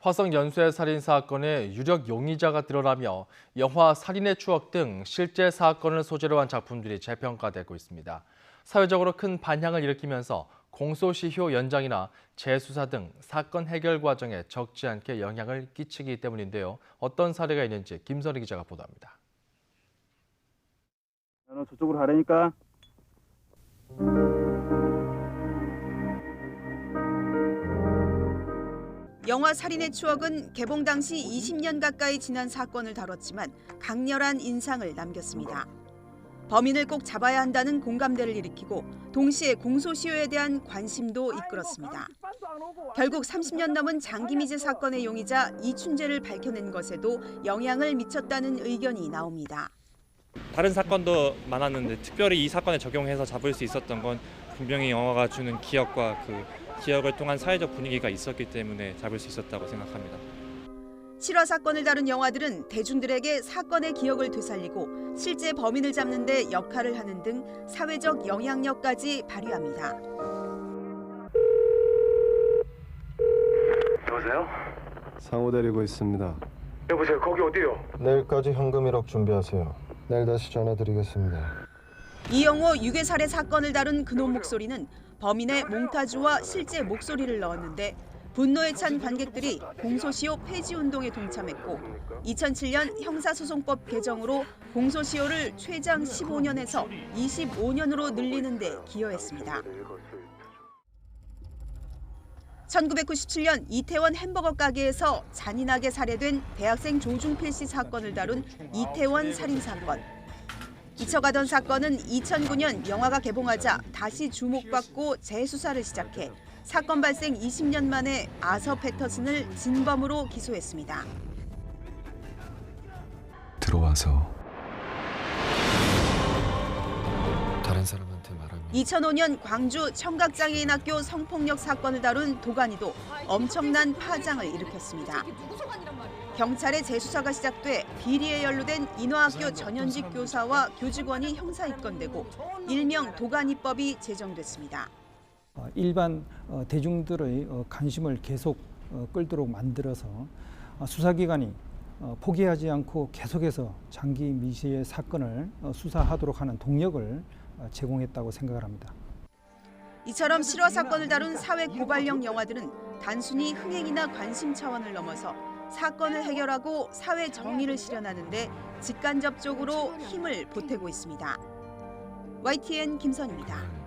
화성 연쇄 살인 사건의 유력 용의자가 드러나며 영화 살인의 추억 등 실제 사건을 소재로 한 작품들이 재평가되고 있습니다. 사회적으로 큰 반향을 일으키면서 공소시효 연장이나 재수사 등 사건 해결 과정에 적지 않게 영향을 끼치기 때문인데요. 어떤 사례가 있는지 김선희 기자가 보도합니다. 너 저쪽으로 가라니까. 영화 살인의 추억은 개봉 당시 20년 가까이 지난 사건을 다뤘지만 강렬한 인상을 남겼습니다. 범인을 꼭 잡아야 한다는 공감대를 일으키고 동시에 공소시효에 대한 관심도 이끌었습니다. 결국 30년 넘은 장기미제 사건의 용의자 이춘재를 밝혀낸 것에도 영향을 미쳤다는 의견이 나옵니다. 다른 사건도 많았는데 특별히 이 사건에 적용해서 잡을 수 있었던 건 분명히 영화가 주는 기억과 그 기억을 통한 사회적 분위기가 있었기 때문에 잡을 수 있었다고 생각합니다. 실화 사건을 다룬 영화들은 대중들에게 사건의 기억을 되살리고 실제 범인을 잡는 데 역할을 하는 등 사회적 영향력까지 발휘합니다. 여보세요? 상호 데리고 있습니다. 여보세요, 거기 어디요? 내일까지 현금 1억 준비하세요. 내일 다시 전화드리겠습니다. 이영호 유괴 살해 사건을 다룬 그놈 목소리는 범인의 몽타주와 실제 목소리를 넣었는데 분노에 찬 관객들이 공소시효 폐지 운동에 동참했고 2007년 형사소송법 개정으로 공소시효를 최장 15년에서 25년으로 늘리는 데 기여했습니다. 1997년 이태원 햄버거 가게에서 잔인하게 살해된 대학생 조중필 씨 사건을 다룬 이태원 살인 사건. 잊혀가던 사건은 2009년 영화가 개봉하자 다시 주목받고 재수사를 시작해 사건 발생 20년 만에 아서 패터슨을 진범으로 기소했습니다. 들어와서 다른 사람한테 말하면 2005년 광주 청각장애인학교 성폭력 사건을 다룬 도가니도 엄청난 파장을 일으켰습니다. 경찰의 재수사가 시작돼 비리에 연루된 인화학교 전현직 교사와 교직원이 형사 입건되고 일명 도가니법이 제정됐습니다. 일반 대중들의 관심을 계속 끌도록 만들어서 수사기관이 포기하지 않고 계속해서 장기 미제의 사건을 수사하도록 하는 동력을 제공했다고 생각을 합니다. 이처럼 실화 사건을 다룬 사회 고발형 영화들은 단순히 흥행이나 관심 차원을 넘어서 사건을 해결하고 사회 정의를 실현하는 데 직간접적으로 힘을 보태고 있습니다. YTN 김선희입니다.